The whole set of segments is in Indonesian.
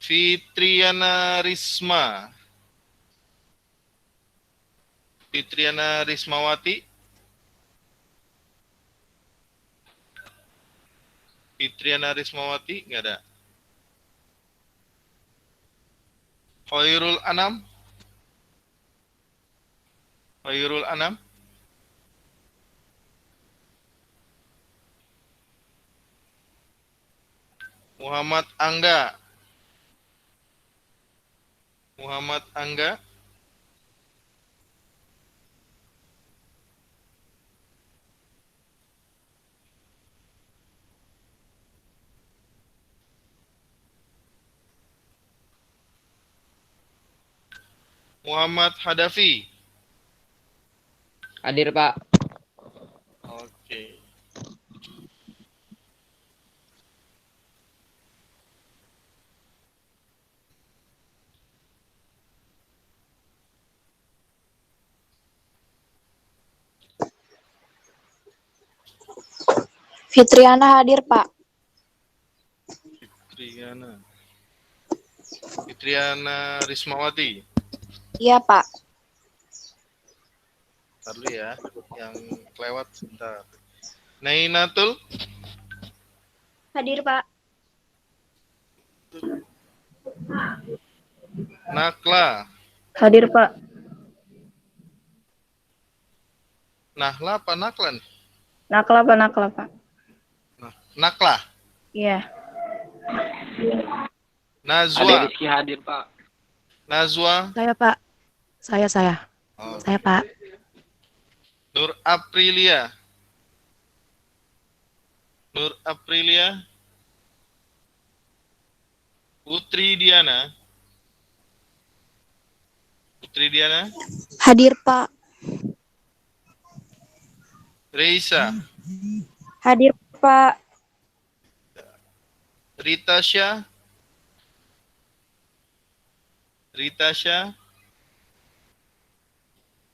Fitriana Risma. Fitriana Rismawati. Fitriana Rismawati, nggak ada. Khairul Anam. Khairul Anam. Muhammad Angga. Muhammad Angga. Muhammad Hadafi. Hadir, Pak. Oke. Fitriana hadir, Pak. Fitriana Rismawati. Iya, Pak. Ntar dulu ya, yang kelewat sebentar. Nainatul. Hadir, Pak. Nakla. Hadir, Pak. Nahla apa Naklan? Nakla, Pak. Nakla. Iya. Nazwa. Rizky hadir, Pak. Nazwa. Saya, Pak. Saya. Oh. Saya, Pak. Nur Aprilia. Nur Aprilia. Putri Diana. Putri Diana. Hadir, Pak. Reisa. Hadir, Pak. Rita Syah. Rita Syah.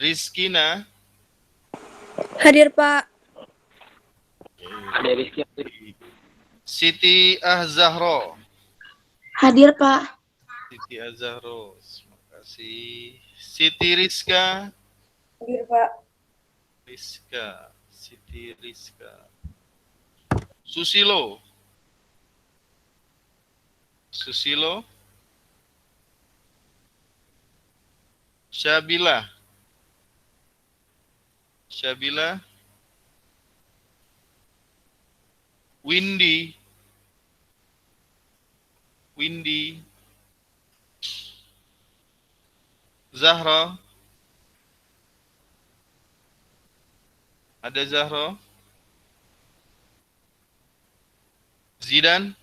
Rizkina. Hadir, Pak. Ada Rizky hadir. Siti Ahzahro. Hadir, Pak. Siti Azharo, terima kasih. Siti Rizka. Hadir, Pak. Rizka. Siti Rizka. Susilo. Susilo. Syabila. Syabila. Windy. Windy. Zahra. Ada Zahra. Zidan.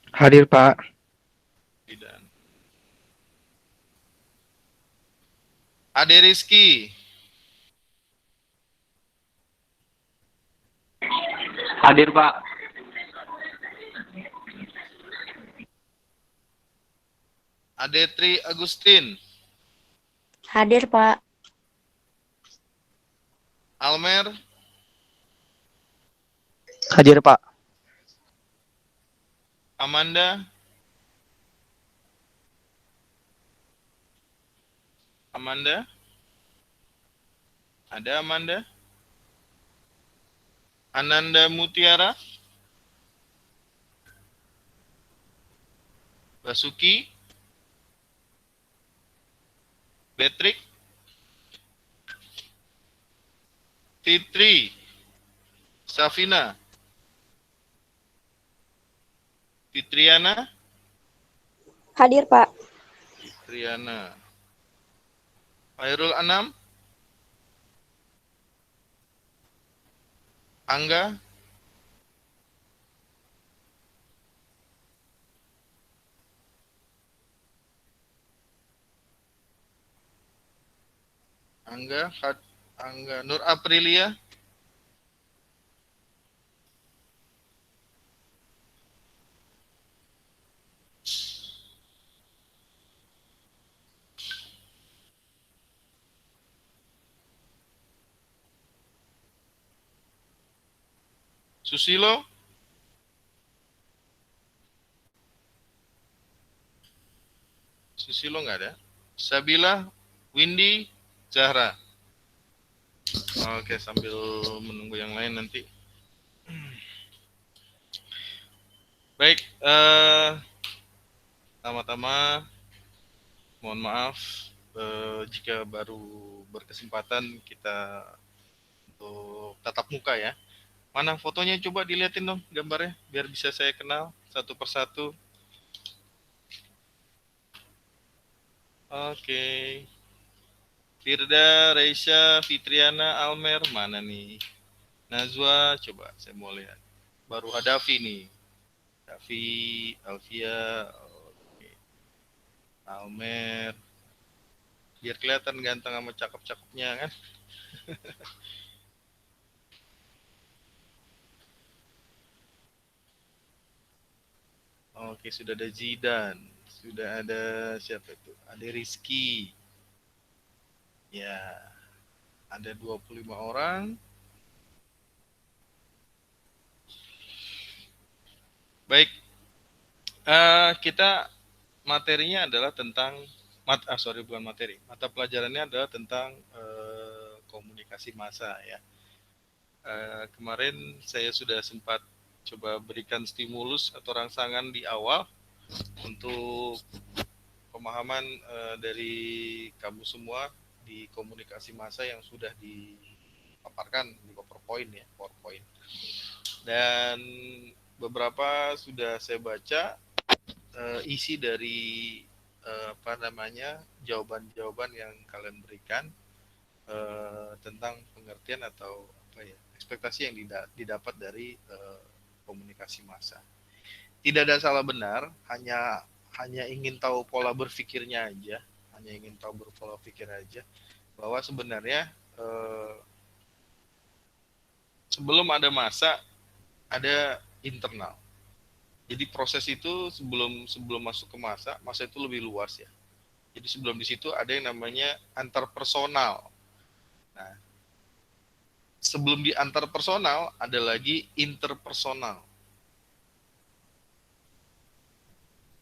Hadir, Pak. Zidan. Ade Rizky. Hadir, Pak. Ade Tri Agustin. Hadir, Pak. Almer. Hadir, Pak. Amanda. Amanda. Ada Amanda. Ananda Mutiara. Basuki. Patrick. Fitri. Safina. Fitriana. Hadir, Pak. Fitriana. Khairul Anam. Angga. Angga. Nur Aprilia. Susilo. Susilo nggak ada. Sabila, Windy, Zahra. Oke, sambil menunggu yang lain nanti. Baik, pertama-tama mohon maaf jika baru berkesempatan kita untuk tatap muka ya. Mana fotonya, coba dilihatin dong gambarnya biar bisa saya kenal satu persatu. Oke. Firda, Reisha, Fitriana, Almer, mana nih? Nazwa, coba saya mau lihat. Baru Hadafi nih. Davi, Alfia, oke. Almer. Biar kelihatan ganteng sama cakep-cakepnya kan. Oke, sudah ada Zidan. Sudah ada siapa itu? Ada Rizky. Ya, ada 25 orang. Baik, kita materinya adalah tentang bukan materi. Mata pelajarannya adalah tentang komunikasi massa ya. Kemarin saya sudah sempat coba berikan stimulus atau rangsangan di awal untuk pemahaman dari kamu semua di komunikasi massa yang sudah dipaparkan di PowerPoint ya, PowerPoint. Dan beberapa sudah saya baca isi dari jawaban-jawaban yang kalian berikan tentang pengertian atau ekspektasi yang didapat dari komunikasi massa. Tidak ada salah benar, hanya ingin tahu pola berpikirnya aja, bahwa sebenarnya sebelum ada massa ada internal. Jadi proses itu sebelum masuk ke massa itu lebih luas ya. Jadi sebelum di situ ada yang namanya antarpersonal. Nah, sebelum di antarpersonal ada lagi interpersonal.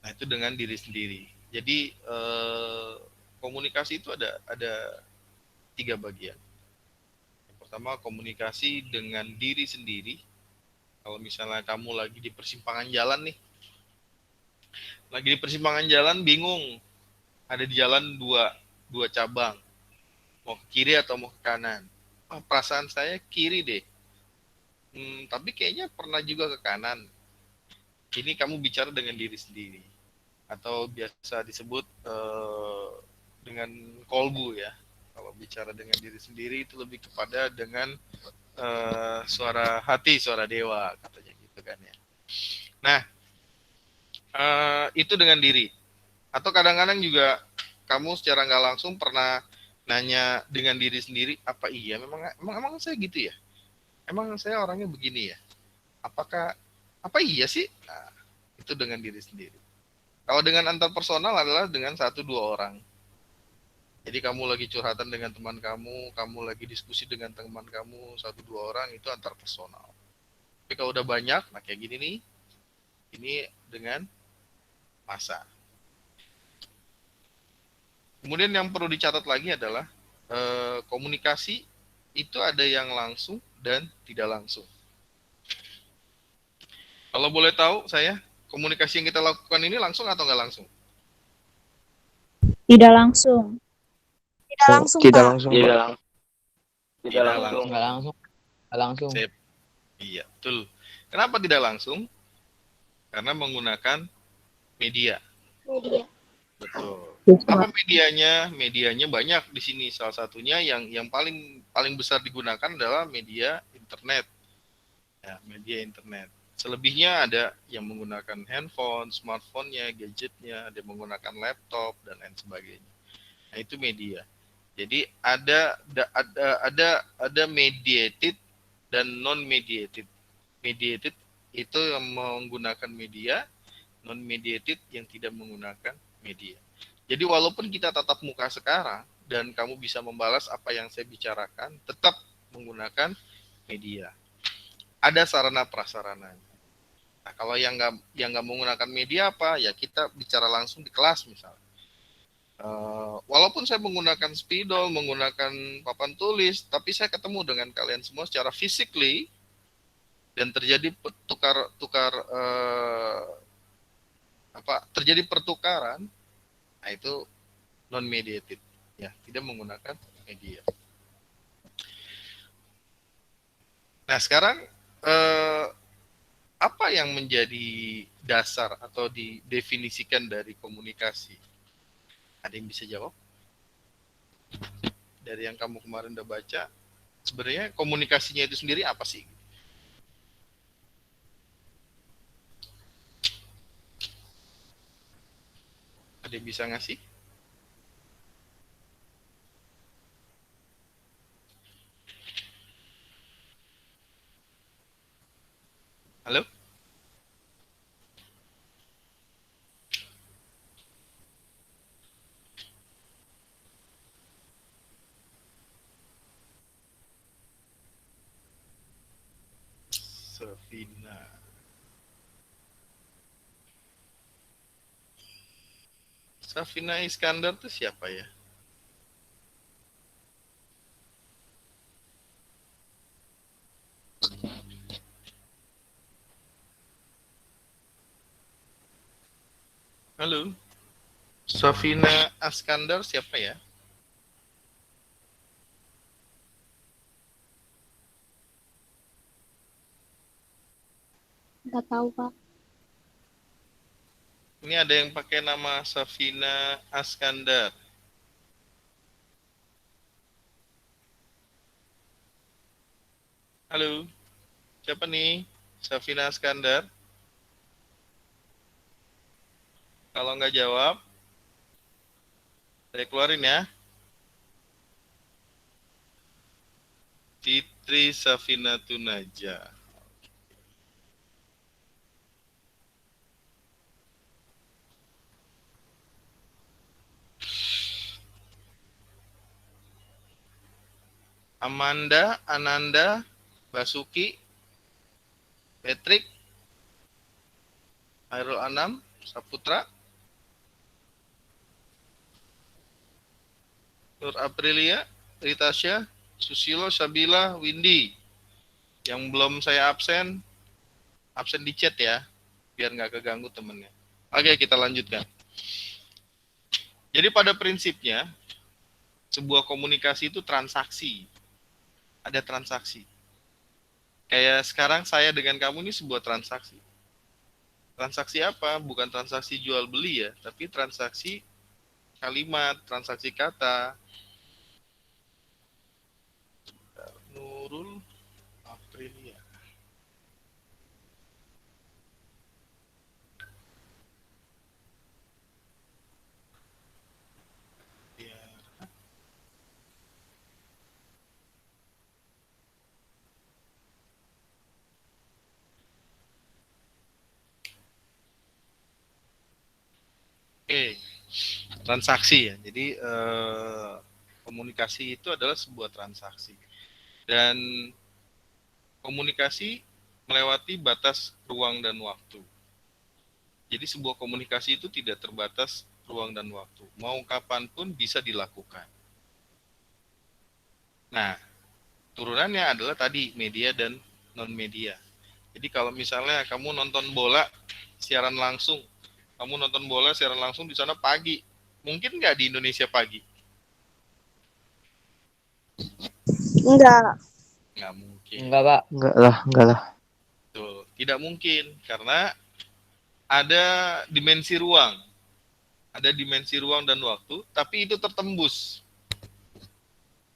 Nah, itu dengan diri sendiri. Jadi komunikasi itu ada 3 bagian. Yang pertama komunikasi dengan diri sendiri. Kalau misalnya kamu lagi di persimpangan jalan nih, bingung, ada di jalan dua cabang, mau ke kiri atau mau ke kanan. Perasaan saya kiri deh, tapi kayaknya pernah juga ke kanan. Ini kamu bicara dengan diri sendiri, atau biasa disebut dengan kolbu ya. Kalau bicara dengan diri sendiri itu lebih kepada dengan suara hati, suara dewa katanya gitu kan ya. Nah, itu dengan diri. Atau kadang-kadang juga kamu secara nggak langsung pernah nanya dengan diri sendiri, apa iya memang saya gitu ya? Emang saya orangnya begini ya? Apa iya sih? Nah, itu dengan diri sendiri. Kalau dengan antar personal adalah dengan 1-2 orang. Jadi kamu lagi curhatan dengan teman kamu lagi diskusi dengan teman kamu 1-2 orang, itu antar personal. Tapi kalau udah banyak, nah kayak gini nih, ini dengan massa. Kemudian yang perlu dicatat lagi adalah komunikasi itu ada yang langsung dan tidak langsung. Kalau boleh tahu saya, komunikasi yang kita lakukan ini langsung atau nggak langsung? Tidak langsung. Tidak langsung, Tidak Pak. langsung. Tidak Tidak langsung. langsung. Sip. Iya, betul. Kenapa tidak langsung? Karena menggunakan media. Betul. Apa medianya? Medianya banyak di sini. Salah satunya yang paling besar digunakan adalah media internet. Ya, media internet. Selebihnya ada yang menggunakan handphone, smartphone-nya, gadgetnya, ada yang menggunakan laptop dan lain sebagainya. Nah, itu media. Jadi ada mediated dan non mediated. Mediated itu yang menggunakan media, non mediated yang tidak menggunakan media. Jadi walaupun kita tatap muka sekarang dan kamu bisa membalas apa yang saya bicarakan, tetap menggunakan media. Ada sarana prasarana. Nah, kalau yang nggak menggunakan media apa? Ya kita bicara langsung di kelas misalnya. Walaupun saya menggunakan spidol, menggunakan papan tulis, tapi saya ketemu dengan kalian semua secara physically dan terjadi terjadi pertukaran, nah itu non mediated, ya, tidak menggunakan media. Nah sekarang apa yang menjadi dasar atau didefinisikan dari komunikasi? Ada yang bisa jawab? Dari yang kamu kemarin udah baca, sebenarnya komunikasinya itu sendiri apa sih? Ada yang bisa ngasih? Halo? Safina. Safina Iskandar itu siapa ya? Halo? Safina Iskandar siapa ya? Nggak tahu, Pak. Ini ada yang pakai nama Safina Iskandar. Halo? Siapa nih? Safina Iskandar? Kalau nggak jawab, saya keluarin ya. Fitri Safina Tunaja. Amanda, Ananda, Basuki, Patrick, Hairul Anam, Saputra, Nur Aprilia, Ritasya, Susilo, Sabila, Windy. Yang belum saya absen di chat ya, biar nggak keganggu temennya. Oke, kita lanjutkan. Jadi pada prinsipnya, sebuah komunikasi itu transaksi. Ada transaksi. Kayak sekarang saya dengan kamu ini sebuah transaksi. Transaksi apa? Bukan transaksi jual beli ya, tapi transaksi kalimat, transaksi kata. Nurul Aprilia. Ya. Oke, transaksi ya. Jadi komunikasi itu adalah sebuah transaksi. Dan komunikasi melewati batas ruang dan waktu. Jadi sebuah komunikasi itu tidak terbatas ruang dan waktu. Mau kapanpun bisa dilakukan. Nah, turunannya adalah tadi media dan non-media. Jadi kalau misalnya kamu nonton bola siaran langsung, di sana pagi. Mungkin nggak di Indonesia pagi? Enggak. Nggak mungkin. Enggak, Pak. Enggak lah. Betul. Tidak mungkin karena ada dimensi ruang. Ada dimensi ruang dan waktu, tapi itu tertembus.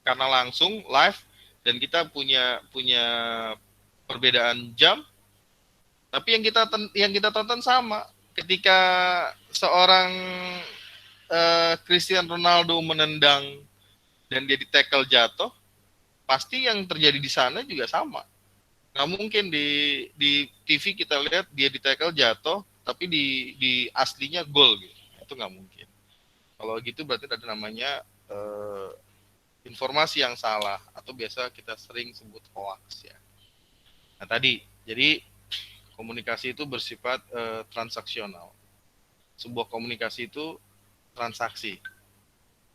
Karena langsung live dan kita punya perbedaan jam, tapi yang kita tonton sama. Ketika seorang Cristiano Ronaldo menendang dan dia di-tackle jatuh, pasti yang terjadi di sana juga sama. Nggak mungkin di TV kita lihat dia di-tackle jatuh, tapi di aslinya gol gitu. Itu nggak mungkin. Kalau gitu berarti ada namanya informasi yang salah atau biasa kita sering sebut hoax ya. Nah tadi, jadi komunikasi itu bersifat transaksional. Sebuah komunikasi itu transaksi.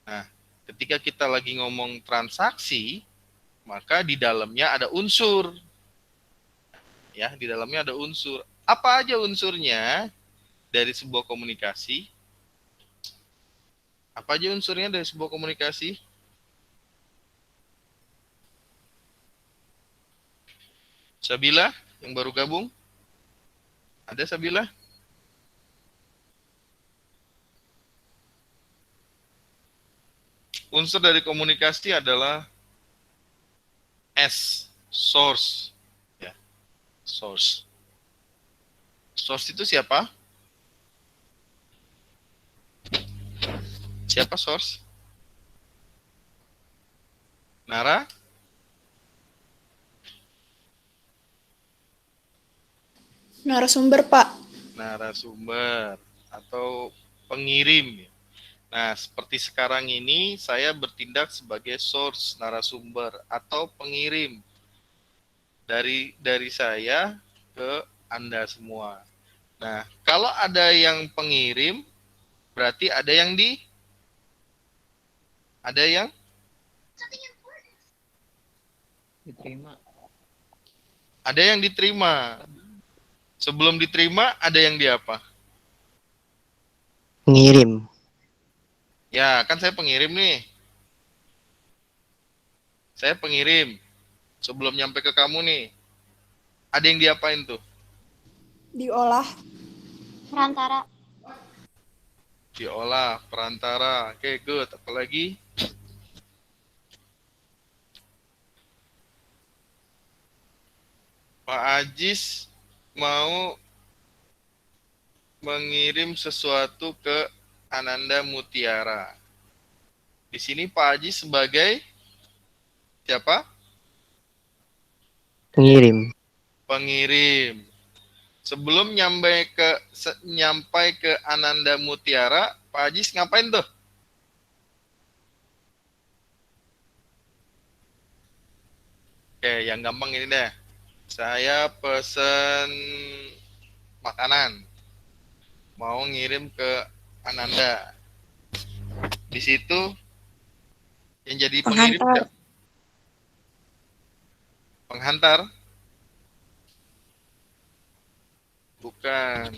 Nah, ketika kita lagi ngomong transaksi, maka di dalamnya ada unsur. Ya, di dalamnya ada unsur. Apa aja unsurnya dari sebuah komunikasi? Apa aja unsurnya dari sebuah komunikasi? Sabila yang baru gabung? Ada Sabila? Unsur dari komunikasi adalah S, source. Ya, source. Source itu siapa? Siapa source? Nara? Narasumber, Pak. Narasumber atau pengirim. Nah, seperti sekarang ini saya bertindak sebagai source, narasumber atau pengirim dari saya ke Anda semua. Nah, kalau ada yang pengirim, berarti ada yang Diterima. ada yang diterima. Sebelum diterima, ada yang di apa? Ngirim. Ya, kan saya pengirim nih. Saya pengirim. Sebelum nyampe ke kamu nih, ada yang diapain tuh? Diolah. Perantara. Diolah, perantara. Oke, good. Apalagi? Pak Ajis mau mengirim sesuatu ke Ananda Mutiara. Di sini Pak Ajis sebagai siapa? Pengirim. Pengirim. Sebelum nyampai ke Ananda Mutiara, Pak Ajis ngapain tuh? Oke, yang gampang ini deh. Saya pesen makanan. Mau ngirim ke Ananda. Di situ yang jadi pengirim Penghantar. siapa? Penghantar? Bukan.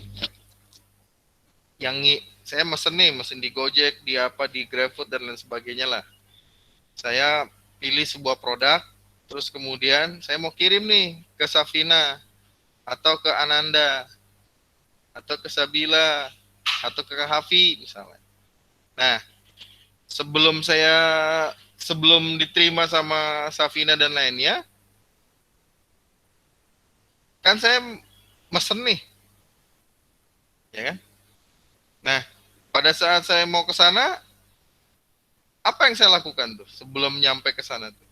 Saya mesen nih, mesen di Gojek, di apa, di GrabFood dan lain sebagainya lah. Saya pilih sebuah produk, terus kemudian saya mau kirim nih ke Safina atau ke Ananda atau ke Sabila atau ke Hafi misalnya. Nah, sebelum diterima sama Safina dan lainnya, kan saya mesen nih, ya kan? Nah, pada saat saya mau ke sana, apa yang saya lakukan tuh sebelum nyampe ke sana tuh?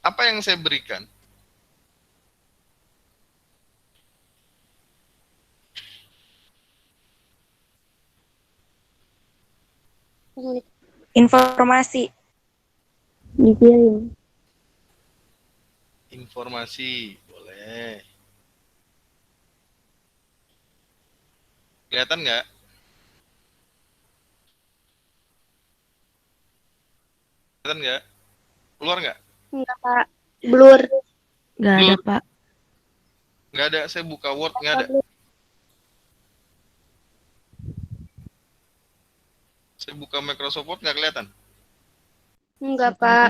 Apa yang saya berikan? Informasi. Dikirim. Informasi, boleh. Kelihatan nggak? Kelihatan nggak? Keluar nggak? Enggak, Pak. Blur. Nggak ada, Blur. Pak. Nggak ada, saya buka Word, nggak ada. Saya buka Microsoft Word, nggak kelihatan. Enggak, Pak.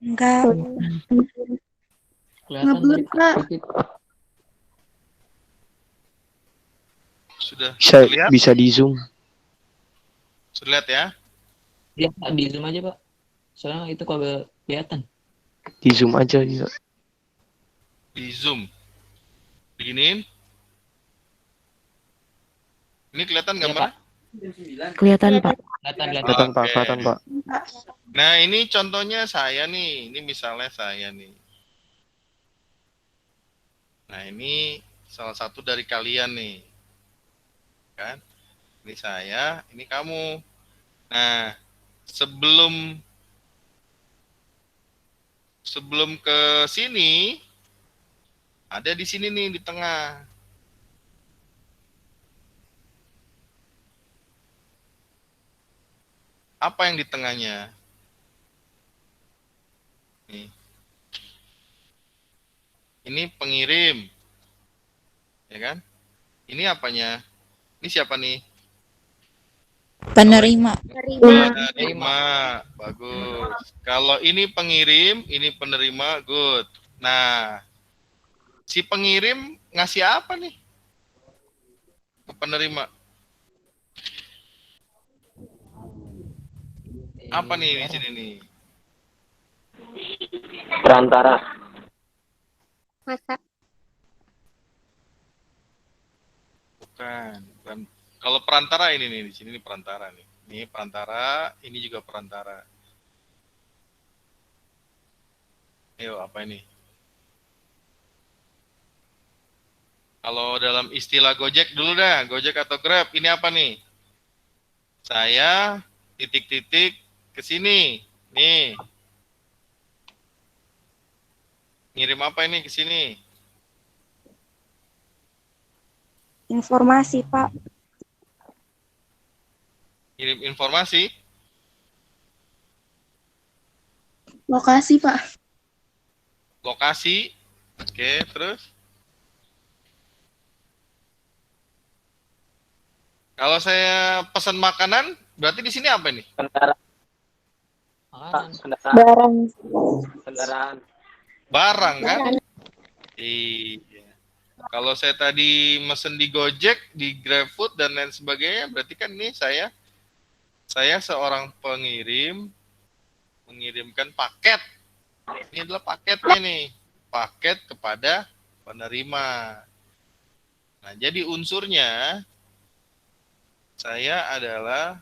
Enggak. Kelihatan Ngeblur, tadi, Pak. dikit. Sudah Bisa terlihat? bisa di zoom. Sudah lihat ya? Ya, Pak, di zoom aja, Pak. Soalnya itu kagak kelihatan. Di zoom aja bisa. Di Zoom. Beginiin. Ini kelihatan Ya, gambarnya? Pak. Kelihatan, Pak. Kelihatan. Kelihatan Pak, Oke. kelihatan Pak. Nah, ini contohnya saya nih. Ini misalnya saya nih. Nah, ini salah satu dari kalian nih. Kan? Ini saya, ini kamu. Nah, sebelum ke sini, ada di sini nih di tengah. Apa yang di tengahnya? Nih. Ini pengirim, ya kan? Ini apanya? Ini siapa nih? Penerima. Terima. Penerima, bagus. Kalau ini pengirim, ini penerima, good. Nah, si pengirim ngasih apa nih ke penerima? Apa nih di sini nih? Perantara. Masa. Bukan. Kalau perantara ini nih, di sini nih perantara nih. Ini perantara, ini juga perantara. Ayo, apa ini? Kalau dalam istilah Gojek dulu dah, Gojek atau Grab, ini apa nih? Saya titik-titik ke sini. Nih. Ngirim apa ini ke sini? Informasi, Pak. Ngirim informasi. Lokasi, Pak. Lokasi. Oke, terus? Kalau saya pesan makanan, berarti di sini apa nih? Kendaraan. Makanan. Kendaraan. Barang. Kendaraan. Barang kan? Iya. Kalau saya tadi mesen di Gojek, di GrabFood dan lain sebagainya, berarti kan ini saya seorang pengirim mengirimkan paket. Ini adalah paketnya nih, paket kepada penerima. Nah, jadi unsurnya saya adalah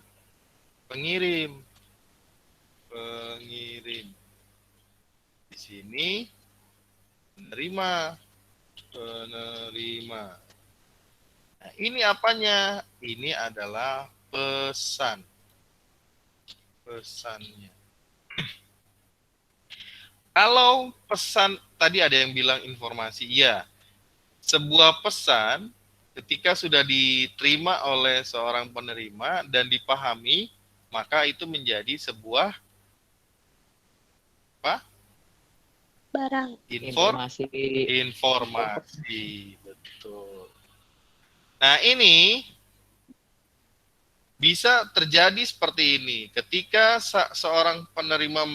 pengirim. Pengirim. Di sini penerima. Penerima. Nah, ini apanya? Ini adalah pesan. Pesannya. Kalau pesan, tadi ada yang bilang informasi. Iya, sebuah pesan ketika sudah diterima oleh seorang penerima dan dipahami, maka itu menjadi sebuah apa? Barang. Informasi. Informasi. Betul. Nah, ini bisa terjadi seperti ini ketika seorang penerima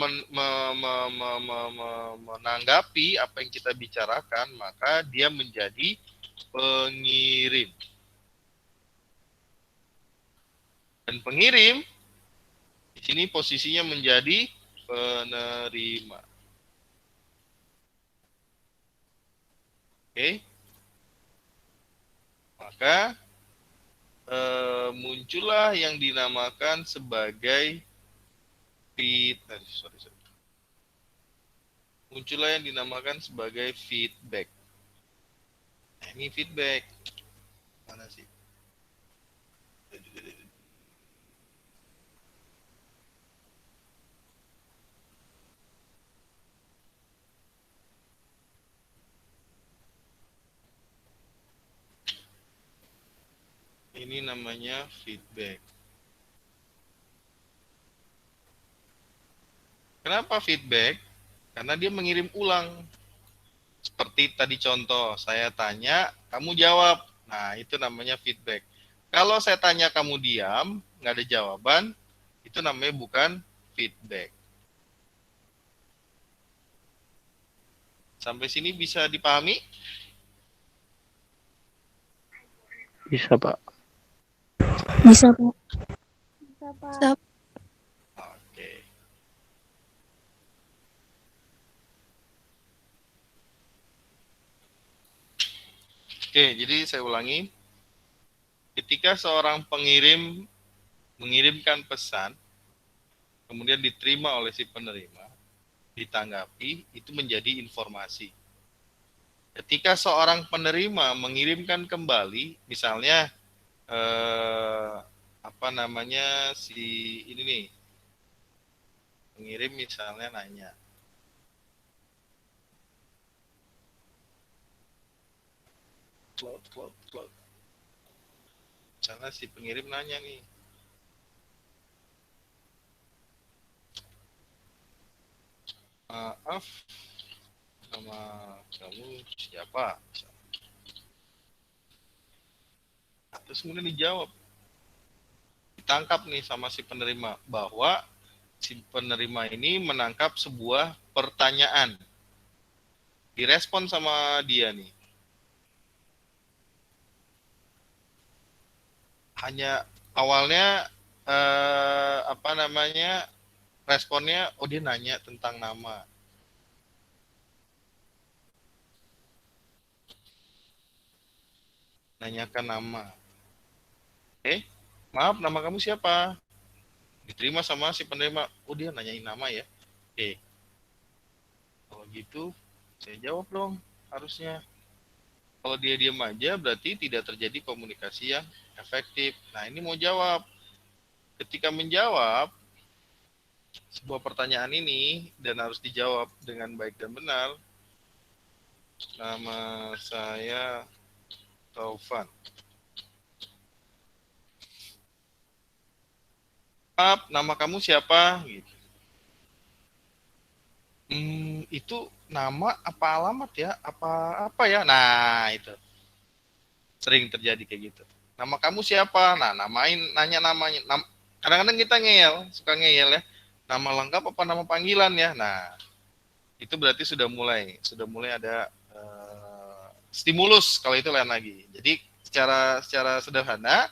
menanggapi apa yang kita bicarakan, maka dia menjadi pengirim. Dan pengirim di sini posisinya menjadi penerima. Oke. Maka muncullah yang dinamakan sebagai muncullah yang dinamakan sebagai feedback. Nah, ini feedback. Mana sih? Ini namanya feedback. Kenapa feedback? Karena dia mengirim ulang. Seperti tadi contoh, saya tanya, kamu jawab. Nah, itu namanya feedback. Kalau saya tanya kamu diam, nggak ada jawaban, itu namanya bukan feedback. Sampai sini bisa dipahami? Bisa, Pak. Bisa, Pak. Bisa, Pak. Oke. Oke, jadi saya ulangi. Ketika seorang pengirim mengirimkan pesan, kemudian diterima oleh si penerima, ditanggapi, itu menjadi informasi. Ketika seorang penerima mengirimkan kembali, misalnya apa namanya si ini nih, pengirim misalnya nanya, cloud. Misalnya si pengirim nanya nih, Maaf, nama kamu siapa? Terus kemudian dijawab, ditangkap nih sama si penerima, bahwa si penerima ini menangkap sebuah pertanyaan, direspon sama dia nih. Hanya awalnya responnya, oh dia nanya tentang nama. Nanyakan nama. Maaf, nama kamu siapa? Diterima sama si penerima, oh dia nanyain nama ya. Kalau gitu saya jawab dong harusnya. Kalau dia diam aja berarti tidak terjadi komunikasi yang efektif. Nah ini mau jawab. Ketika menjawab sebuah pertanyaan ini dan harus dijawab dengan baik dan benar. Nama saya Taufan. Maaf, nama kamu siapa? Gitu. Itu nama apa alamat ya? Apa ya? Nah, itu. Sering terjadi kayak gitu. Nama kamu siapa? Nah, nanya namanya. Kadang-kadang kita suka ngeyel ya. Nama lengkap apa nama panggilan ya? Nah, itu berarti sudah mulai ada stimulus, kalau itu lain lagi. Jadi secara sederhana,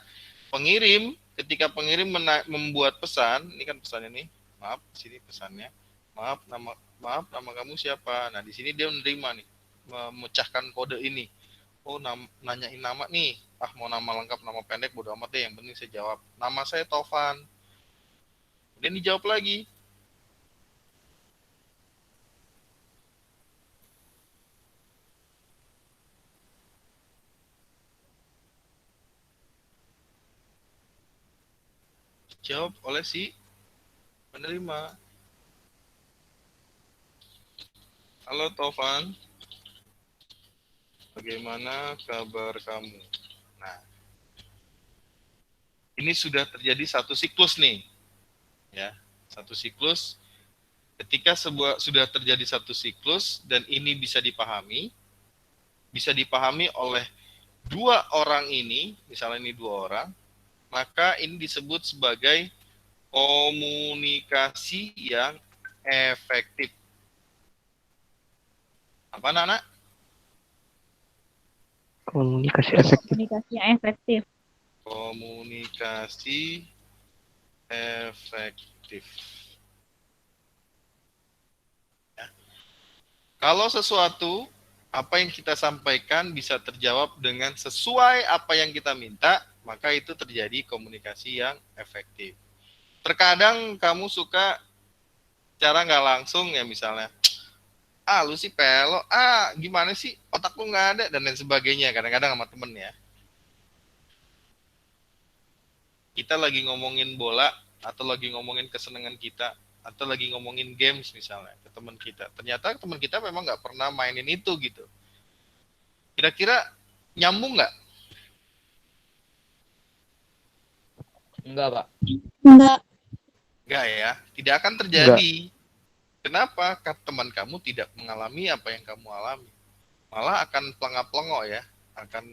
ketika pengirim membuat pesan, ini kan pesannya nih, maaf, sini pesannya, maaf nama kamu siapa? Nah di sini dia menerima nih, memecahkan kode ini. Oh nanyain nama nih, mau nama lengkap, nama pendek, bodo amat deh, yang penting saya jawab. Nama saya Taufan. Kemudian dijawab lagi. Jawab oleh si penerima. Halo Taufan, bagaimana kabar kamu? Nah, ini sudah terjadi satu siklus nih, ya, satu siklus. Ketika sudah terjadi satu siklus dan ini bisa dipahami oleh dua orang ini, misalnya ini dua orang, maka ini disebut sebagai komunikasi yang efektif. Apa anak-anak? Komunikasi efektif. Komunikasi yang efektif. Komunikasi efektif. Ya. Kalau sesuatu, apa yang kita sampaikan bisa terjawab dengan sesuai apa yang kita minta, maka itu terjadi komunikasi yang efektif. Terkadang kamu suka cara nggak langsung ya, misalnya, lu sih pelo, gimana sih, otak lu nggak ada, dan lain sebagainya, kadang-kadang sama temen ya. Kita lagi ngomongin bola, atau lagi ngomongin kesenangan kita, atau lagi ngomongin games misalnya, ke teman kita. Ternyata teman kita memang nggak pernah mainin itu gitu. Kira-kira nyambung nggak? Enggak, Pak. Enggak. Enggak ya, tidak akan terjadi. Enggak. Kenapa? Karena teman kamu tidak mengalami apa yang kamu alami. Malah akan pelengap-pelengok ya, akan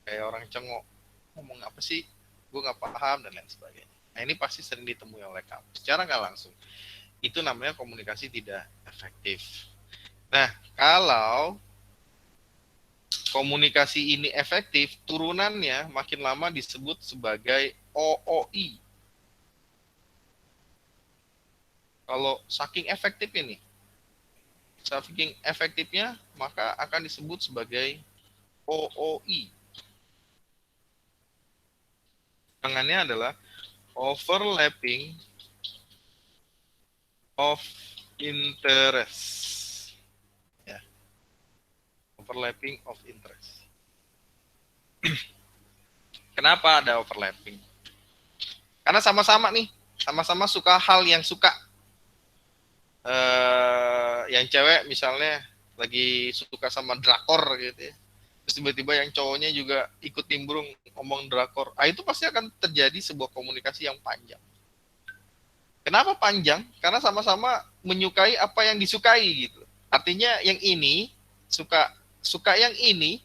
kayak orang cengok. Ngomong apa sih? Gue nggak paham, dan lain sebagainya. Nah ini pasti sering ditemui oleh kamu. Secara nggak langsung. Itu namanya komunikasi tidak efektif. Nah, kalau komunikasi ini efektif, turunannya makin lama disebut sebagai OOI. Kalau saking efektifnya maka akan disebut sebagai OOI. Tangannya adalah overlapping of interest. Ya. Overlapping of interest. Kenapa ada overlapping? Karena sama-sama suka hal yang suka. Yang cewek misalnya lagi suka sama drakor gitu ya. Terus tiba-tiba yang cowoknya juga ikut nimbrung ngomong drakor. Itu pasti akan terjadi sebuah komunikasi yang panjang. Kenapa panjang? Karena sama-sama menyukai apa yang disukai gitu. Artinya yang ini suka yang ini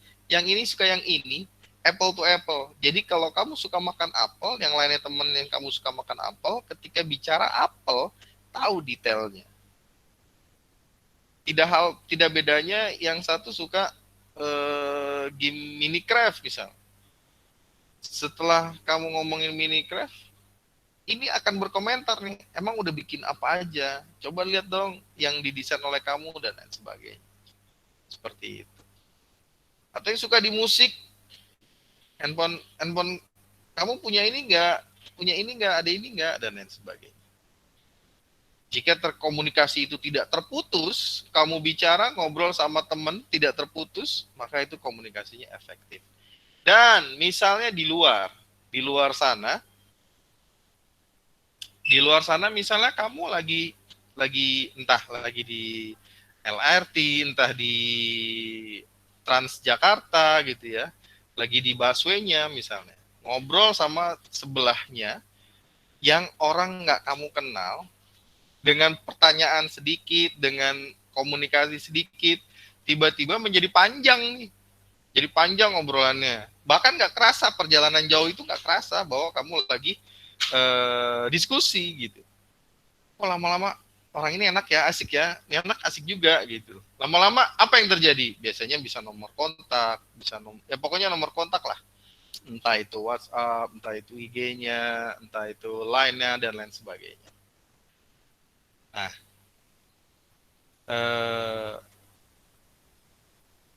suka yang ini, apple to apple. Jadi kalau kamu suka makan apel, yang lainnya temen yang kamu suka makan apel, ketika bicara apel, tahu detailnya. Tidak bedanya yang satu suka game Minecraft misal. Setelah kamu ngomongin Minecraft, ini akan berkomentar nih, emang udah bikin apa aja? Coba lihat dong yang didesain oleh kamu dan lain sebagainya. Seperti itu. Atau yang suka di musik, handphone kamu punya ini enggak, ada ini enggak, dan lain sebagainya. Jika terkomunikasi itu tidak terputus, kamu bicara, ngobrol sama teman, tidak terputus, maka itu komunikasinya efektif. Dan misalnya di luar sana misalnya kamu lagi entah lagi di LRT, entah di Transjakarta gitu ya, lagi di busway-nya misalnya, ngobrol sama sebelahnya yang orang nggak kamu kenal, dengan pertanyaan sedikit, dengan komunikasi sedikit, tiba-tiba menjadi panjang nih. Jadi panjang obrolannya. Bahkan nggak kerasa, perjalanan jauh itu nggak kerasa bahwa kamu lagi diskusi gitu. Oh, lama-lama orang ini enak ya, asik ya, ini enak asik juga gitu. Lama-lama apa yang terjadi? Biasanya bisa nomor kontak, ya pokoknya nomor kontak lah. Entah itu WhatsApp, entah itu IG-nya, entah itu Line-nya, dan lain sebagainya. Nah,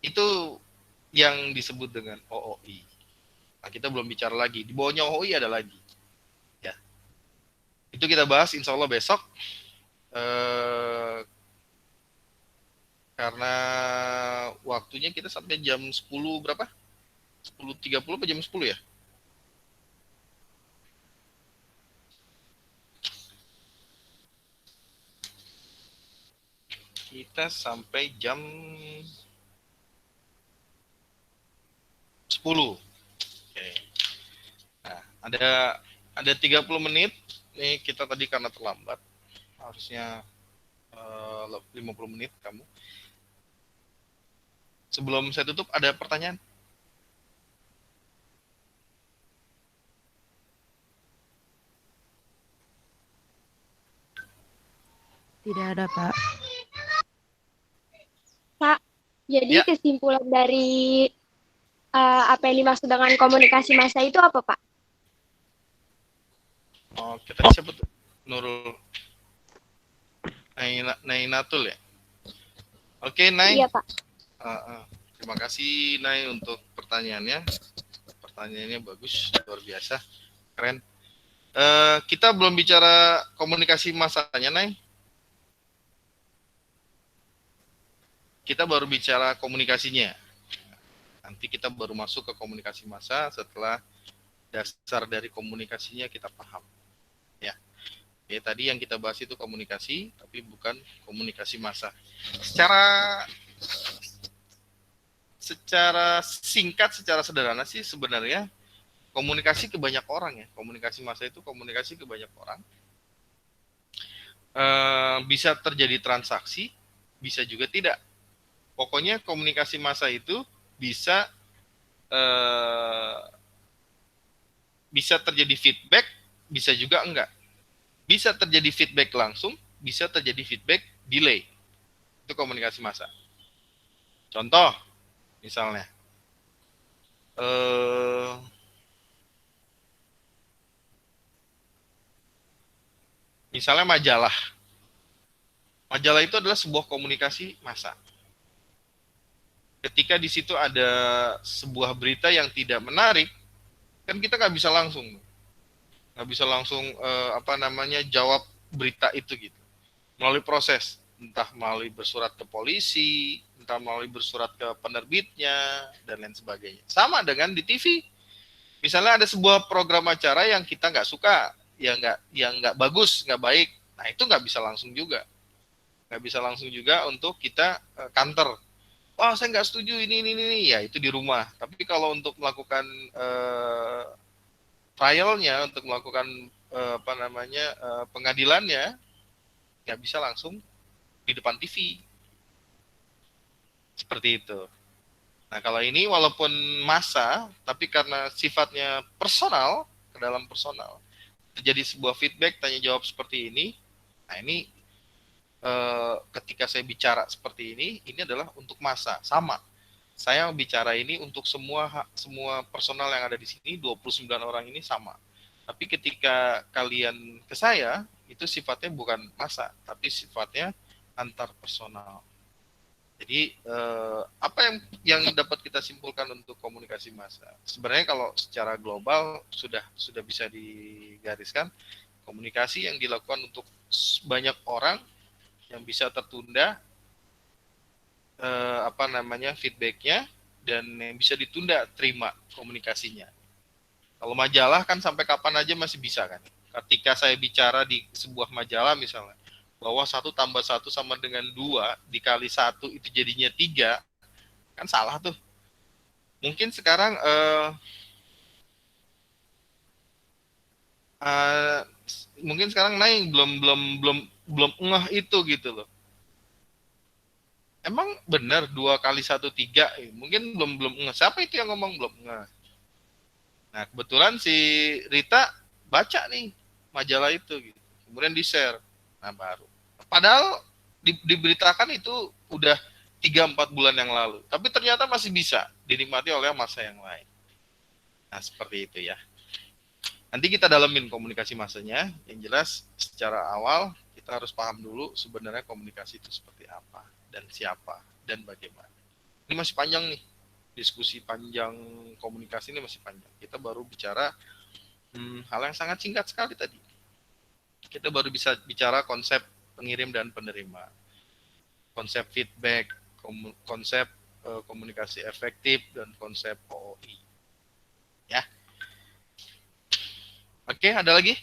itu yang disebut dengan OOI. Nah, kita belum bicara lagi. Di bawahnya OOI ada lagi. Ya, itu kita bahas insya Allah besok. Karena waktunya kita sampai jam 10 berapa? 10.30 atau jam 10 ya? Kita sampai jam 10. Oke. Nah, ada 30 menit. Nih kita tadi karena terlambat. Harusnya 50 menit kamu. Sebelum saya tutup, ada pertanyaan? Tidak ada, Pak. Pak, jadi Ya. kesimpulan dari apa yang dimaksud dengan komunikasi massa itu apa, Pak? Oke, tadi siapa tuh? Nurul Nainatul ya? Oke, Nai. Iya, Pak. Terima kasih, Nai, untuk pertanyaannya. Pertanyaannya bagus, luar biasa, keren. Kita belum bicara komunikasi massanya, Nai. Kita baru bicara komunikasinya. Nanti kita baru masuk ke komunikasi massa setelah dasar dari komunikasinya kita paham. Ya. Oke, tadi yang kita bahas itu komunikasi, tapi bukan komunikasi massa. Secara singkat, secara sederhana sih sebenarnya komunikasi ke banyak orang ya. Komunikasi massa itu komunikasi ke banyak orang. Bisa terjadi transaksi, bisa juga tidak. Pokoknya komunikasi massa itu bisa terjadi feedback, bisa juga enggak. Bisa terjadi feedback langsung, bisa terjadi feedback delay. Itu komunikasi massa. Contoh, misalnya, misalnya majalah. Majalah itu adalah sebuah komunikasi massa. Ketika di situ ada sebuah berita yang tidak menarik, kan kita nggak bisa langsung jawab berita itu gitu, melalui proses, entah melalui bersurat ke polisi, entah melalui bersurat ke penerbitnya, dan lain sebagainya. Sama dengan di TV, misalnya ada sebuah program acara yang kita nggak suka, yang nggak bagus, nggak baik, nah itu nggak bisa langsung juga untuk kita counter. Wah, saya nggak setuju ini, ya itu di rumah. Tapi kalau untuk melakukan trialnya, untuk melakukan pengadilannya, nggak bisa langsung di depan TV. Seperti itu. Nah, kalau ini walaupun massa, tapi karena sifatnya personal, ke dalam personal, terjadi sebuah feedback, tanya jawab seperti ini. Nah, ini ketika saya bicara seperti ini adalah untuk massa, sama. Saya bicara ini untuk semua personal yang ada di sini, 29 orang ini sama. Tapi ketika kalian ke saya, itu sifatnya bukan massa, tapi sifatnya antar personal. Jadi apa yang dapat kita simpulkan untuk komunikasi massa? Sebenarnya kalau secara global sudah bisa digariskan, komunikasi yang dilakukan untuk banyak orang yang bisa tertunda feedbacknya, dan yang bisa ditunda terima komunikasinya. Kalau majalah kan sampai kapan aja masih bisa kan. Ketika saya bicara di sebuah majalah misalnya, bahwa 1 tambah 1 sama dengan 2 dikali 1 itu jadinya 3, kan salah tuh. Mungkin sekarang naik belum ngeh itu gitu loh. Emang benar 2 kali 1 3, mungkin belum ngeh. Siapa itu yang ngomong belum ngeh? Nah, kebetulan si Rita baca nih majalah itu gitu. Kemudian di-share. Nah, baru. Padahal diberitakan itu udah 3-4 bulan yang lalu. Tapi ternyata masih bisa dinikmati oleh massa yang lain. Nah, seperti itu ya. Nanti kita dalemin komunikasi massanya. Yang jelas secara awal kita harus paham dulu sebenarnya komunikasi itu seperti apa, dan siapa, dan bagaimana. Ini masih panjang nih. Diskusi panjang komunikasi ini masih panjang. Kita baru bicara hal yang sangat singkat sekali tadi. Kita baru bisa bicara konsep pengirim dan penerima, konsep feedback, konsep komunikasi efektif, dan konsep OOI. Ya. Oke, ada lagi?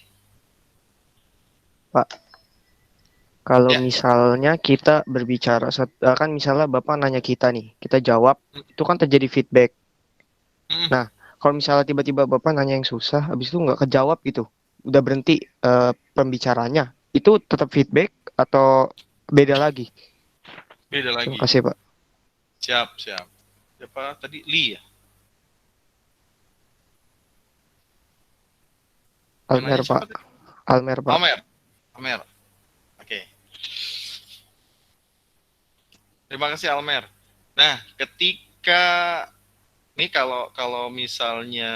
Pak, kalau Ya. misalnya kita berbicara, kan misalnya Bapak nanya kita nih, kita jawab, itu kan terjadi feedback. Nah, kalau misalnya tiba-tiba Bapak nanya yang susah, habis itu nggak kejawab gitu, udah berhenti pembicaranya, itu tetap feedback atau beda lagi? Beda lagi. Terima kasih, Pak. Siap. Siapa tadi? Li ya? Almer, Pak. Almer, Pak. Almer. Oke. Terima kasih, Almer. Nah, ketika ini kalau misalnya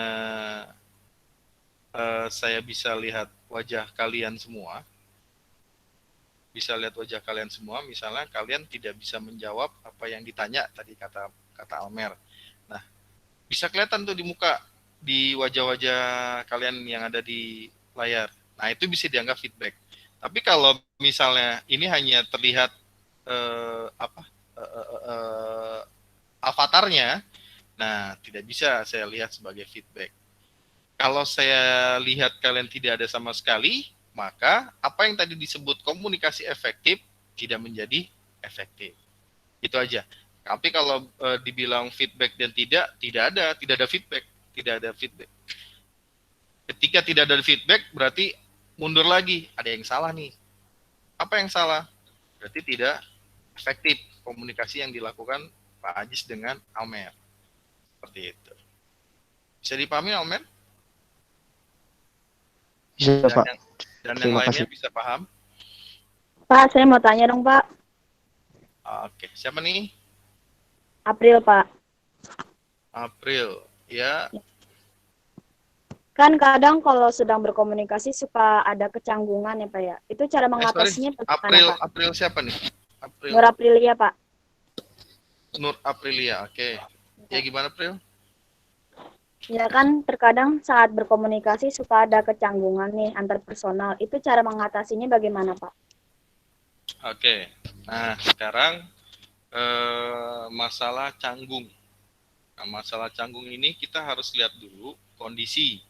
saya bisa lihat wajah kalian semua, misalnya kalian tidak bisa menjawab apa yang ditanya tadi kata Almer. Nah, bisa kelihatan tuh di muka, di wajah-wajah kalian yang ada di layar. Nah, itu bisa dianggap feedback. Tapi kalau misalnya ini hanya terlihat avatarnya, nah tidak bisa saya lihat sebagai feedback. Kalau saya lihat kalian tidak ada sama sekali, maka apa yang tadi disebut komunikasi efektif tidak menjadi efektif. Itu aja. Tapi kalau dibilang feedback dan tidak ada feedback. Ketika tidak ada feedback, berarti mundur lagi. Ada yang salah nih. Apa yang salah? Berarti tidak efektif komunikasi yang dilakukan Pak Ajis dengan Almer. Seperti itu. Bisa dipahami, Almer? Bisa, Pak. Dan yang Terima lainnya kasih. bisa paham? Pak, saya mau tanya dong, Pak. Oke, siapa nih? April, Pak. April, ya. Kan kadang kalau sedang berkomunikasi suka ada kecanggungan ya, Pak ya. Itu cara mengatasinya bagaimana, Pak? April siapa nih? Nur Aprilia, Pak. Nur Aprilia, oke. Ya gimana, April? Ya kan terkadang saat berkomunikasi suka ada kecanggungan nih antar personal. Itu cara mengatasinya bagaimana, Pak? Oke. Nah, sekarang masalah canggung. Nah, masalah canggung ini kita harus lihat dulu kondisi.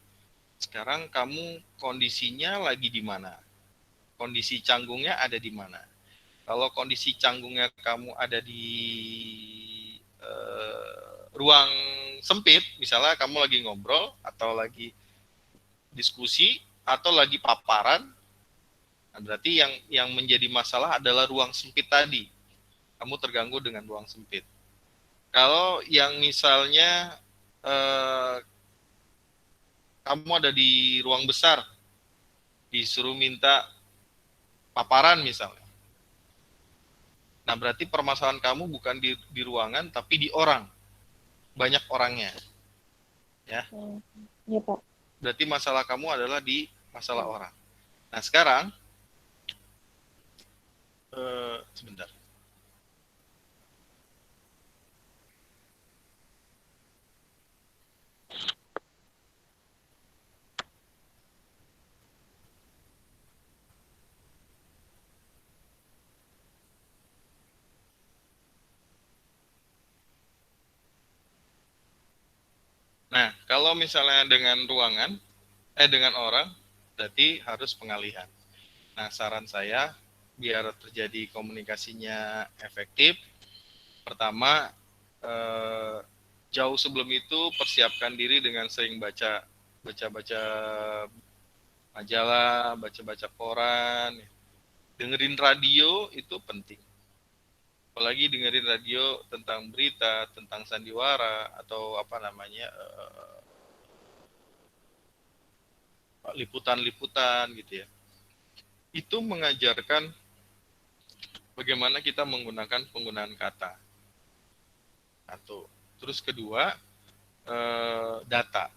Sekarang kamu kondisinya lagi di mana? Kondisi canggungnya ada di mana? Kalau kondisi canggungnya kamu ada di ruang sempit, misalnya kamu lagi ngobrol atau lagi diskusi atau lagi paparan, Nah, berarti yang menjadi masalah adalah ruang sempit tadi. Kamu terganggu dengan ruang sempit. Kalau yang misalnya kamu ada di ruang besar, disuruh minta paparan misalnya. Nah, berarti permasalahan kamu bukan di ruangan, tapi di orang. Banyak orangnya. Ya. Iya, Pak. Berarti masalah kamu adalah di masalah orang. Nah, sekarang, sebentar. Nah, kalau misalnya dengan ruangan, dengan orang, berarti harus pengalihan. Nah, saran saya, biar terjadi komunikasinya efektif, pertama, jauh sebelum itu persiapkan diri dengan sering baca majalah, baca koran, dengerin radio itu penting. Apalagi dengerin radio tentang berita, tentang sandiwara atau apa namanya liputan-liputan gitu ya. Itu mengajarkan bagaimana kita menggunakan penggunaan kata. Satu. Terus kedua, data.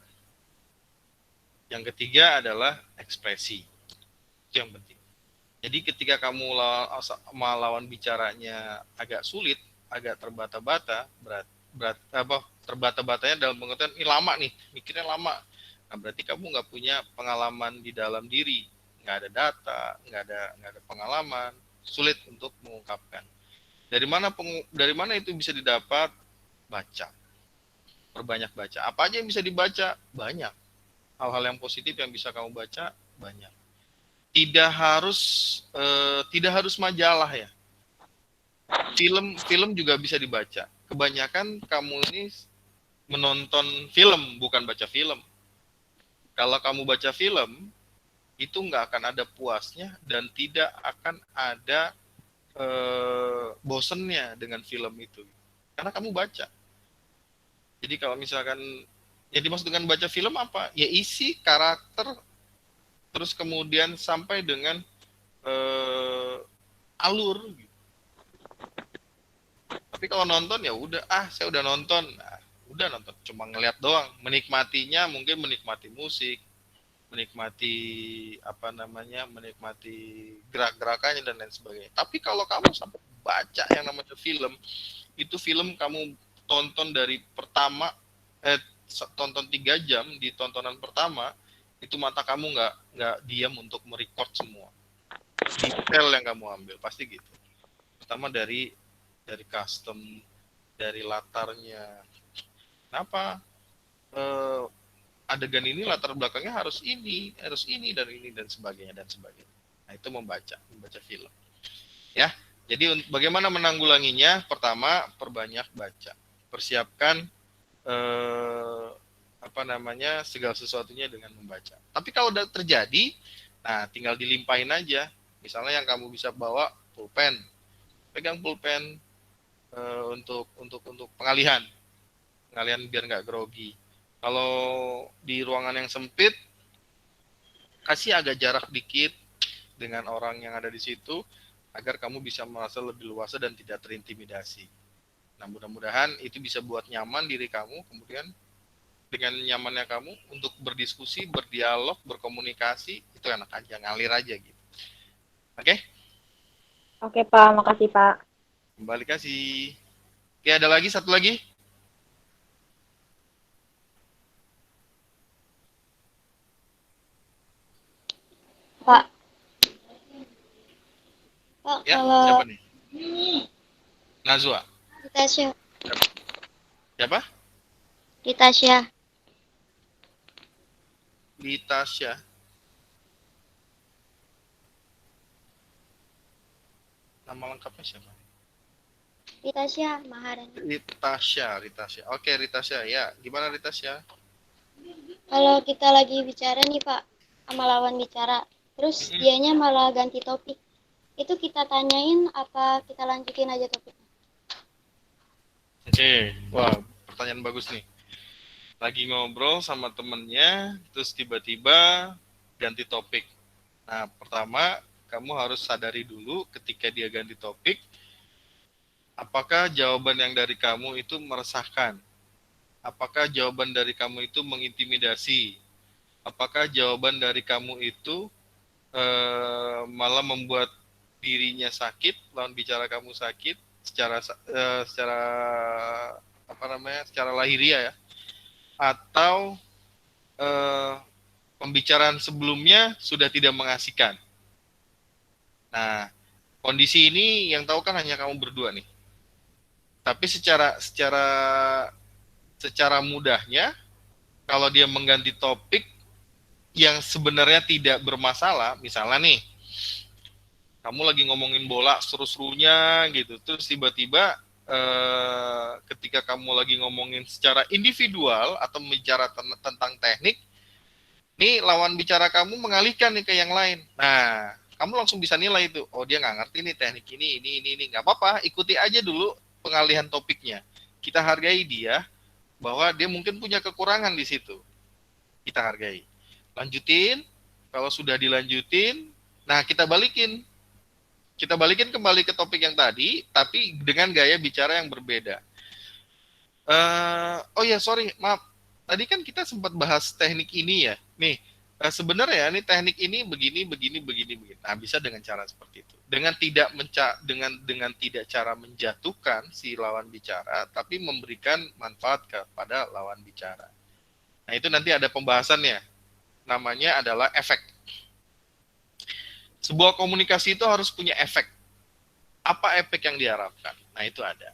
Yang ketiga adalah ekspresi. Itu yang penting. Jadi ketika kamu lawan bicaranya agak sulit, agak terbata-bata, terbata-batanya dalam pengertian ini lama nih, mikirnya lama. Nah, berarti kamu nggak punya pengalaman di dalam diri, nggak ada data, nggak ada pengalaman, sulit untuk mengungkapkan. Dari mana itu bisa didapat? Baca. Perbanyak baca. Apa aja yang bisa dibaca? Banyak. Hal-hal yang positif yang bisa kamu baca banyak. Tidak harus majalah ya. Film juga bisa dibaca. Kebanyakan kamu ini menonton film, bukan baca film. Kalau kamu baca film, itu nggak akan ada puasnya dan tidak akan ada bosennya dengan film itu. Karena kamu baca. Jadi kalau misalkan yang dimaksud dengan baca film apa? Ya isi, karakter, terus kemudian sampai dengan alur. Tapi kalau nonton ya udah, saya udah nonton. Nah, udah nonton, cuma ngeliat doang. Menikmatinya mungkin menikmati musik, menikmati menikmati gerak-gerakannya dan lain sebagainya. Tapi kalau kamu sampai baca yang namanya film, itu film kamu tonton dari pertama, tonton 3 jam di tontonan pertama, itu mata kamu nggak diam untuk merecord semua detail yang kamu ambil, pasti gitu. Pertama dari custom, dari latarnya, kenapa adegan ini latar belakangnya harus ini dan sebagainya. Nah, itu membaca film ya. Jadi bagaimana menanggulanginya? Pertama, perbanyak baca, persiapkan segala sesuatunya dengan membaca. Tapi kalau udah terjadi, nah tinggal dilimpahin aja. Misalnya yang kamu bisa bawa pulpen, pegang pulpen untuk pengalihan biar nggak grogi. Kalau di ruangan yang sempit, kasih agak jarak dikit dengan orang yang ada di situ agar kamu bisa merasa lebih luasa dan tidak terintimidasi. Nah, mudah-mudahan itu bisa buat nyaman diri kamu, kemudian dengan nyamannya kamu untuk berdiskusi, berdialog, berkomunikasi, itu enak aja, ngalir aja gitu. Oke? Oke, Pak. Makasih, Pak. Kembali kasih. Oke, ada lagi, satu lagi? Pak. Pak, Ya, kalau siapa nih? Nazwa. Ritasya. Siapa? Ritasya. Litasya. Nama lengkapnya siapa? Ritasya Maharani. Ritasya. Oke, Ritasya. Ya, gimana Ritasya? Kalau kita lagi bicara nih Pak, sama lawan bicara, Terus dianya malah ganti topik. Itu kita tanyain apa kita lanjutin aja topiknya? Oke, wah pertanyaan bagus nih. Lagi ngobrol sama temennya, terus tiba-tiba ganti topik. Nah, pertama kamu harus sadari dulu ketika dia ganti topik, apakah jawaban yang dari kamu itu meresahkan? Apakah jawaban dari kamu itu mengintimidasi? Apakah jawaban dari kamu itu malah membuat dirinya sakit, lawan bicara kamu sakit secara apa namanya, secara lahiriah ya, atau pembicaraan sebelumnya sudah tidak mengasihkan. Nah, kondisi ini yang tahu kan hanya kamu berdua nih. Tapi secara mudahnya, kalau dia mengganti topik yang sebenarnya tidak bermasalah, misalnya nih, kamu lagi ngomongin bola seru-serunya gitu, terus tiba-tiba ketika kamu lagi ngomongin secara individual atau bicara tentang teknik, nih lawan bicara kamu mengalihkan nih ke yang lain. Nah, kamu langsung bisa nilai itu, oh dia nggak ngerti nih teknik ini, nggak apa-apa, ikuti aja dulu pengalihan topiknya. Kita hargai dia, bahwa dia mungkin punya kekurangan di situ. Kita hargai. Lanjutin, kalau sudah dilanjutin, nah kita balikin kembali ke topik yang tadi, tapi dengan gaya bicara yang berbeda. Oh ya, sorry, maaf. Tadi kan kita sempat bahas teknik ini ya. Nih, sebenarnya nih teknik ini begini. Nah, bisa dengan cara seperti itu. Dengan tidak cara menjatuhkan si lawan bicara, tapi memberikan manfaat kepada lawan bicara. Nah, itu nanti ada pembahasannya. Namanya adalah efek. Sebuah komunikasi itu harus punya efek. Apa efek yang diharapkan? Nah, itu ada.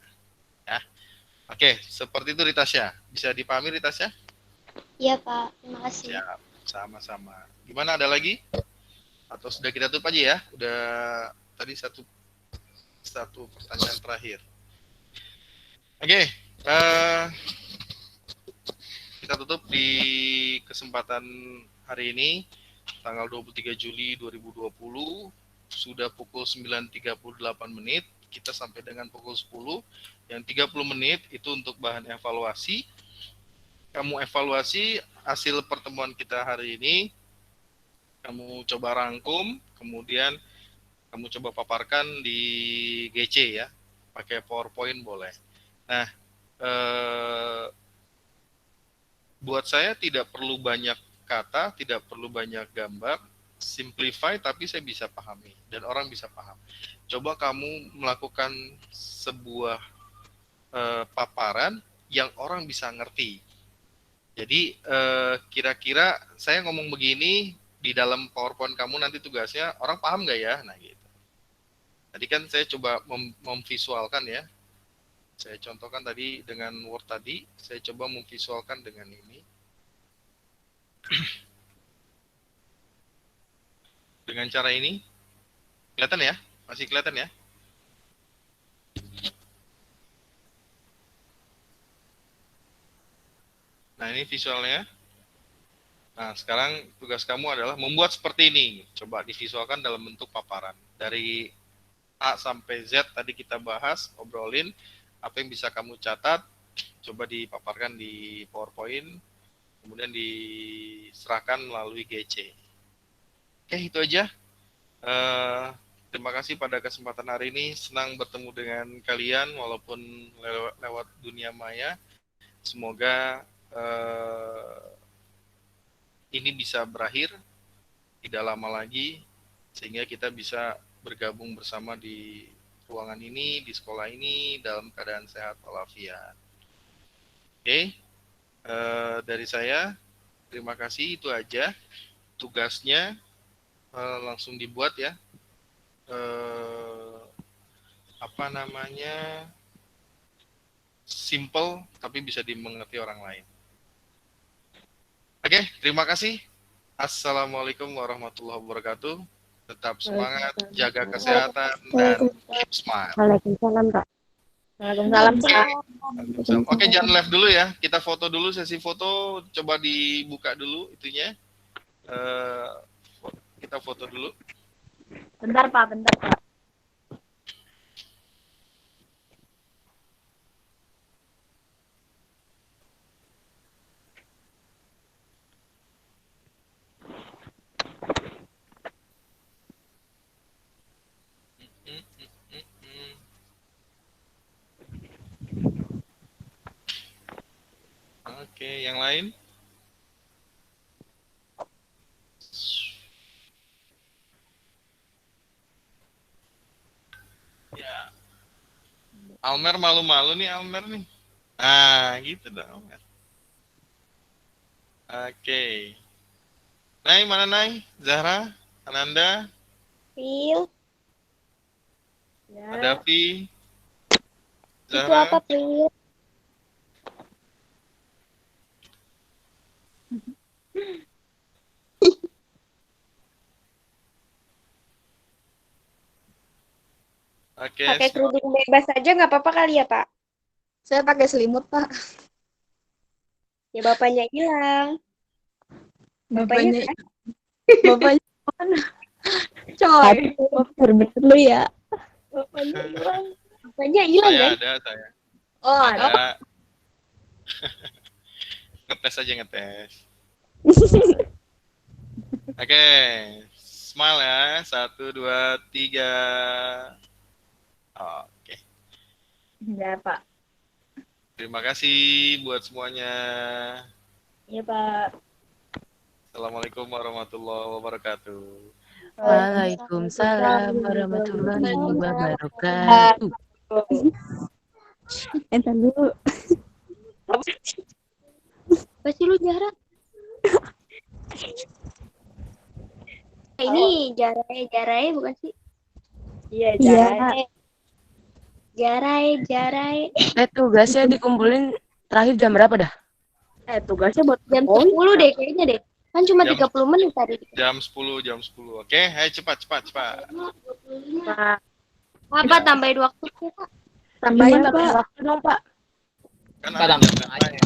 Ya. Oke, seperti itu Ritasya. Bisa dipahami Ritasya? Iya Pak, terima kasih. Siap, sama-sama. Gimana, ada lagi? Atau sudah kita tutup aja ya? Udah tadi satu pertanyaan terakhir. Oke, kita tutup di kesempatan hari ini. Tanggal 23 Juli 2020, sudah pukul 9.38 menit, kita sampai dengan pukul 10, yang 30 menit itu untuk bahan evaluasi. Kamu evaluasi hasil pertemuan kita hari ini, kamu coba rangkum, kemudian kamu coba paparkan di GC ya, pakai PowerPoint boleh. Nah, buat saya tidak perlu banyak kata, tidak perlu banyak gambar, simplify tapi saya bisa pahami dan orang bisa paham. Coba kamu melakukan sebuah paparan yang orang bisa ngerti. Jadi kira-kira saya ngomong begini di dalam PowerPoint kamu nanti tugasnya orang paham nggak ya? Nah gitu. Tadi kan saya coba memvisualkan ya. Saya contohkan tadi dengan Word tadi, saya coba memvisualkan dengan ini. Dengan cara ini, kelihatan ya? Masih kelihatan ya? Nah, ini visualnya. Nah, sekarang tugas kamu adalah membuat seperti ini. Coba divisualkan dalam bentuk paparan. Dari A sampai Z tadi kita bahas, obrolin, apa yang bisa kamu catat, coba dipaparkan di PowerPoint, kemudian diserahkan melalui GC. Oke, itu aja. Terima kasih pada kesempatan hari ini. Senang bertemu dengan kalian walaupun lewat dunia maya. Semoga ini bisa berakhir tidak lama lagi, sehingga kita bisa bergabung bersama di ruangan ini, di sekolah ini, dalam keadaan sehat walafiat. Oke. Dari saya, terima kasih, itu aja tugasnya, langsung dibuat ya, simple tapi bisa dimengerti orang lain. Oke, terima kasih. Assalamualaikum warahmatullahi wabarakatuh. Tetap semangat, jaga kesehatan, dan smile. Waalaikumsalam, Kak. Waalaikumsalam, Kak. Oke, jangan live dulu ya. Kita foto dulu, sesi foto. Coba dibuka dulu itunya. kita foto dulu. Bentar Pak, bentar Pak. Hmm, hmm, hmm, hmm. Oke, yang lain? Ya, Almer malu-malu nih Almer nih. Ah, gitu dong Almer. Oke. Nay, mana Nay? Zahra? Ananda? Pril, Ya. Adafi? itu Zahra? apa Pril? Oke, Pakai kerudung bebas aja nggak apa-apa kali ya, Pak? Saya pakai selimut Pak. Ya bapaknya hilang. Bapaknya kan? bapaknya mana? Coy, bener lu ya. Bapaknya hilang. Bapaknya hilang saya kan? ada, saya. Oh, ada. Ada. Ngetes aja, ngetes. Oke, smile ya. 1, 2, 3. Oke, Ya Pak. terima kasih buat semuanya. Iya Pak. Assalamualaikum warahmatullahi wabarakatuh. Waalaikumsalam warahmatullahi wabarakatuh. Entar dulu. Apa sih lu, Zahra? Ini jarai bukan sih? Iya, Iya. Jarai. Jarai. Tugasnya dikumpulin terakhir jam berapa dah? Tugasnya buat Jam 10 deh kayaknya deh. Kan cuma Jam- 30 menit tadi. Jam 10. Oke, ayo cepat. Pak. Apa tambahin waktu Pak? Tambahin Iya, Pak. waktu dong, Pak. Kan Pak, ada tambah jam aja. lain.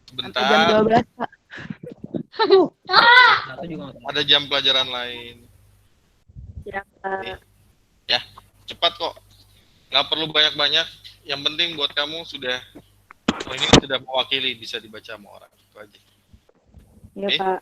Sampai jam Bentar, 12, Pak. Satu juga nggak tahu. ada jam pelajaran lain. Ya, Pak. Cepat kok. Nggak perlu banyak-banyak. Yang penting buat kamu sudah, oh ini sudah mewakili, bisa dibaca sama orang. Itu aja. Iya Oke. Pak.